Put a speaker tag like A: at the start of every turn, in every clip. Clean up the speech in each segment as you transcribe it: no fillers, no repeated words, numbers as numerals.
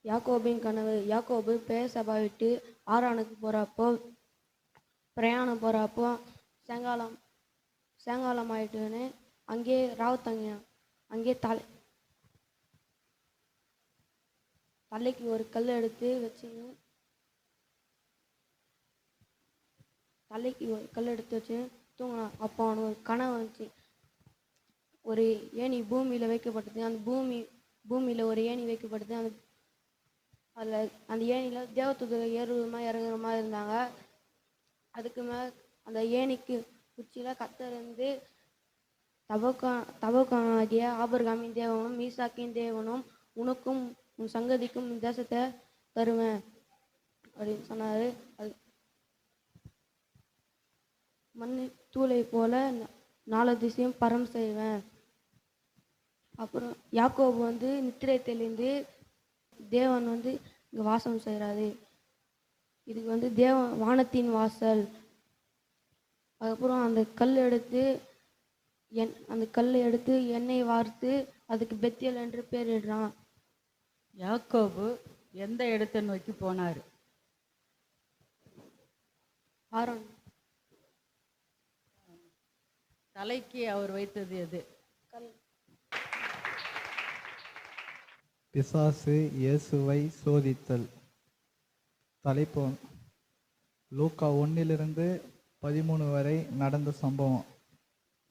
A: யாக்கோபின் கனவு. யாக்கோபு பேர்சபா விட்டு ஆரானுக்கு பிரயாணம் போகிறப்போ சாயங்காலம் ஆயிட்டுன்னு அங்கே ராவு தங்கினான். அங்கே தலைக்கு ஒரு கல் எடுத்து வச்சுன்னு தூங்கினான். அப்போ அவனுக்கு ஒரு கனவு வந்துச்சு. ஒரு ஏணி பூமியில் வைக்கப்பட்டது. அந்த பூமியில் ஒரு ஏணி வைக்கப்பட்டது. அந்த ஏணியில் தேவதூதர்கள் ஏறுமா இறங்குறமா இருந்தாங்க. அதுக்கு மேலே அந்த ஏணிக்கு உச்சியில் கர்த்தர் இருந்து தபோக்கானாகிய ஆபிரகாமின் தேவனும் ஈசாக்கின் தேவனும் உனக்கும் உன் சங்கதிக்கும் இந்த தேசத்தை தருவேன் அப்படின்னு சொன்னார். அது மண்ணு தூளை போல 4 திசையும் பரம் செய்வேன். அப்புறம் யாக்கோபு நித்திரை தெளிந்து தேவன் இங்கே வாசம் செய்கிறாரு. இதுக்கு தேவன் வானத்தின் வாசல். அதுக்கப்புறம் அந்த கல் எடுத்து எண்ணெய் வார்த்து அதுக்கு பெத்தியல் என்று பேரிடுறான்.
B: யாக்கோபு எந்த இடத்தை நோக்கி போனார்?
A: ஆரோன்.
B: தலைக்கு அவர் வைத்தது எது?
A: கல்.
C: பிசாசு இயேசுவை சோதித்தல். தலைப்பு லூக்கா 1-13 வரை நடந்த சம்பவம்.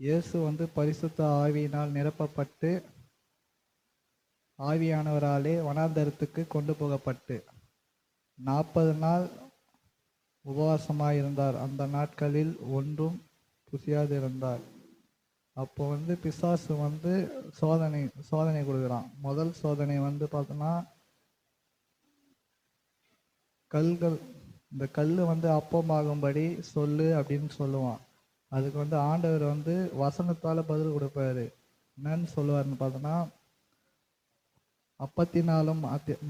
C: இயேசு பரிசுத்த ஆவியினால் நிரப்பப்பட்டு ஆவியானவராலே வனாந்தரத்துக்கு கொண்டு போகப்பட்டு 40 நாள் உபவாசமாயிருந்தார். அந்த நாட்களில் ஒன்றும் புசியாது இருந்தார். அப்போ பிசாசு சோதனை கொடுக்குறான். முதல் சோதனை பார்த்தோன்னா கல்கள், இந்த கல் அப்பமாகும்படி சொல்லு அப்படின்னு சொல்லுவான். அதுக்கு ஆண்டவர் வசனத்தால் பதில் கொடுப்பாரு. என்னன்னு சொல்லுவாருன்னு பார்த்தோன்னா,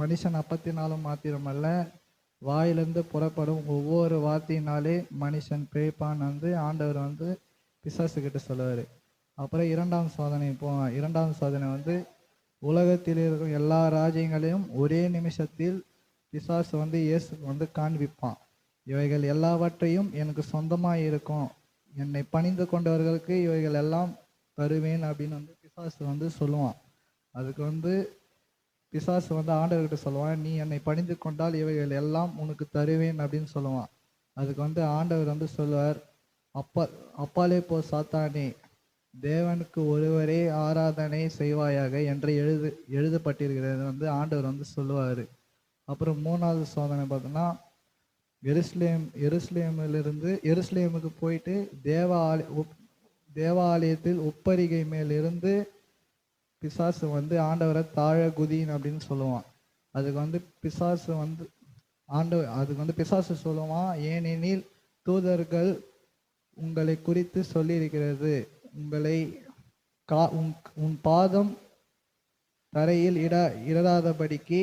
C: மனுஷன் அப்பத்தினாலும் மாத்திரமல்ல, வாயிலிருந்து புறப்படும் ஒவ்வொரு வார்த்தையினாலே மனுஷன் பிழைப்பான் ஆண்டவர் பிசாசு கிட்ட சொல்லுவார். அப்புறம் 2ஆம் சோதனை போவான். 2ஆம் சோதனை உலகத்தில் இருக்கும் எல்லா ராஜ்யங்களையும் ஒரே நிமிஷத்தில் பிசாசு இயேசுக்கு காண்பிப்பான். இவைகள் எல்லாவற்றையும் எனக்கு சொந்தமாக இருக்கும், என்னை பணிந்து கொண்டவர்களுக்கு இவைகள் எல்லாம் தருவேன் அப்படின்னு பிசாசு சொல்லுவான். அதுக்கு பிசாசு ஆண்டவர்கிட்ட சொல்லுவான், நீ என்னை பணிந்து கொண்டால் இவைகள் எல்லாம் உனக்கு தருவேன் அப்படின்னு சொல்லுவான். அதுக்கு ஆண்டவர் சொல்லுவார், அப்பாலே போ சாத்தானே, தேவனுக்கு ஒருவரே ஆராதனை செய்வாயாக என்று எழுதப்பட்டிருக்கிறது ஆண்டவர் சொல்லுவார். அப்புறம் 3வது சோதனை பார்த்தோன்னா, எருசலேமுக்கு போயிட்டு தேவாலயத்தில் உப்பரிகை மேலிருந்து பிசாசு ஆண்டவரை தாழ குதின் அப்படின்னு சொல்லுவான். அதுக்கு பிசாசு சொல்லுவான், ஏனெனில் தூதர்கள் உங்களை குறித்து சொல்லியிருக்கிறது, உன் பாதம் தரையில் இடராதபடிக்கு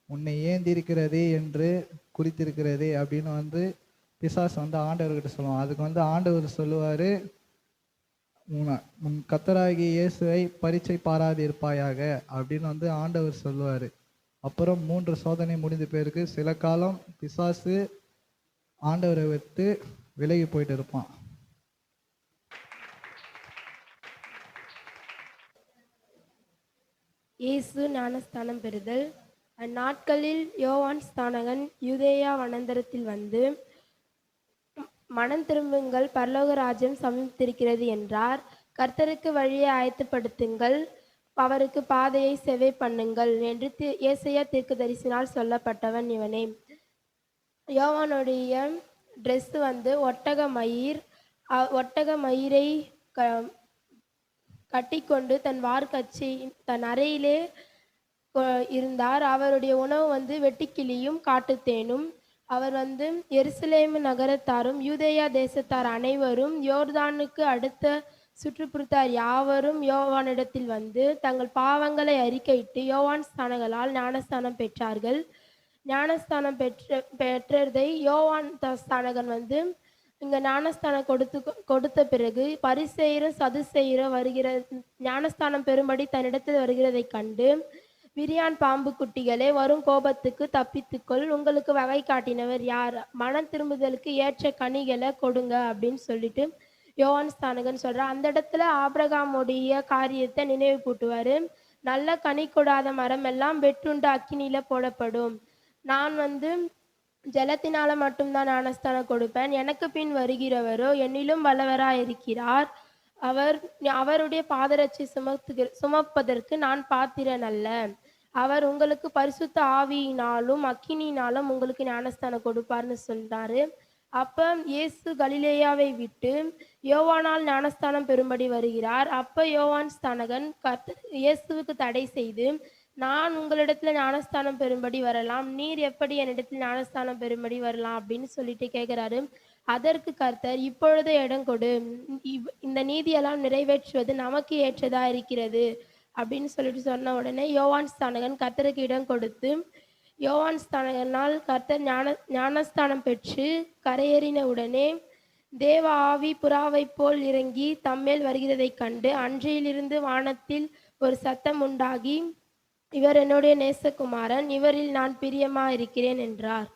C: உன்னை ஏந்திருக்கிறதே என்று குறித்திருக்கிறதே அப்படின்னு பிசாசு ஆண்டவர்கிட்ட சொல்லுவான். அதுக்கு ஆண்டவர் சொல்லுவார், உன் கர்த்தராகிய இயேசுவை பரீட்சை பாராதிருப்பாயாக அப்படின்னு ஆண்டவர் சொல்லுவார். அப்புறம் 3 சோதனை முடிந்த பேருக்கு சில காலம் பிசாசு ஆண்டவரை விட்டு விலகி போயிட்டு இருப்பான்.
D: இயேசு ஞானஸ்தானம் பெறுதல். அந்நாட்களில் யோவான் ஸ்நானகன் யூதேயா வனாந்தரத்தில் மனம் திரும்புங்கள், பரலோக ராஜ்யம் சமீபித்திருக்கிறது என்றார். கர்த்தருக்கு வழியை ஆயத்தப்படுத்துங்கள், அவருக்கு பாதையை செவ்வை பண்ணுங்கள் என்று ஏசாயா தீர்க்கதரிசினால் சொல்லப்பட்டவன் இவனே. யோவானுடைய ட்ரெஸ் ஒட்டக மயிரை கட்டிக்கொண்டு தன் அறையிலே இருந்தார். அவருடைய உணவு வெட்டுக்கிளியும் காட்டுத்தேனும். அவர் எருசலேம் நகரத்தாரும் யூதேயா தேசத்தார் அனைவரும் யோர்தானுக்கு அடுத்த சுற்றுப்புறத்தார் யாவரும் யோவானிடத்தில் தங்கள் பாவங்களை அறிக்கையிட்டு யோவான் ஸ்நானகளால் ஞானஸ்தானம் பெற்றார்கள். ஞானஸ்தானம் பெற்றதை யோவான் ஸ்நானகன் இங்க ஞானஸ்தானம் கொடுத்த பிறகு பரிசேயரும் சதுசேயரும் ஞானஸ்தானம் பெறும்படி தன்னிடத்தில் வருகிறதை கண்டு விரியான் பாம்பு குட்டிகளே, வரும் கோபத்துக்கு தப்பித்துக்கொள். உங்களுக்கு வகை காட்டினவர் யார்? மனம் திரும்புதலுக்கு ஏற்ற கனிகளை கொடுங்க அப்படின்னு சொல்லிட்டு யோவான் ஸ்நானகன் சொல்றார். அந்த இடத்துல ஆபிரகாமுடைய காரியத்தை நினைவு கூட்டுவாரு. நல்ல கனி கொடாத மரம் எல்லாம் வெட்டுண்டு அக்கினியில போடப்படும். நான் ஜலத்தினால மட்டும்தான் ஞானஸ்தானம் கொடுப்பேன். எனக்கு பின் வருகிறவரோ என்னிலும் வல்லவராயிருக்கிறார். அவருடைய பாதரட்சை சுமப்பதற்கு நான் பாத்திரன் அல்ல. அவர் உங்களுக்கு பரிசுத்த ஆவியினாலும் அக்கினியினாலும் உங்களுக்கு ஞானஸ்தானம் கொடுப்பார்னு சொல்றாரு. அப்ப இயேசு கலிலேயாவை விட்டு யோவானால் ஞானஸ்தானம் பெறும்படி வருகிறார். அப்ப யோவான் ஸ்நானகன் இயேசுவுக்கு தடை செய்து, நான் உங்களிடத்துல ஞானஸ்தானம் பெறும்படி வரலாம், நீர் எப்படி என்னிடத்தில் ஞானஸ்தானம் பெறும்படி வரலாம் அப்படின்னு சொல்லிட்டு கேட்கிறாரு. அதற்கு கர்த்தர், இப்பொழுது இடம் கொடு, இந்த நீதியெல்லாம் நிறைவேற்றுவது நமக்கு ஏற்றதா இருக்கிறது அப்படின்னு சொல்லிட்டு சொன்ன உடனே யோவான் ஸ்நானகன் கர்த்தருக்கு இடம் கொடுத்து, யோவான் ஸ்நானகனால் கர்த்தர் ஞானஸ்தானம் பெற்று கரையேறின உடனே தேவ ஆவி புறாவை போல் இறங்கி தம்மேல் வருகிறதைக் கண்டு அன்றையிலிருந்து வானத்தில் ஒரு சத்தம் உண்டாகி, இவர் என்னுடைய நேசகுமாரன், இவரில் நான் பிரியமா இருக்கிறேன் என்றார்.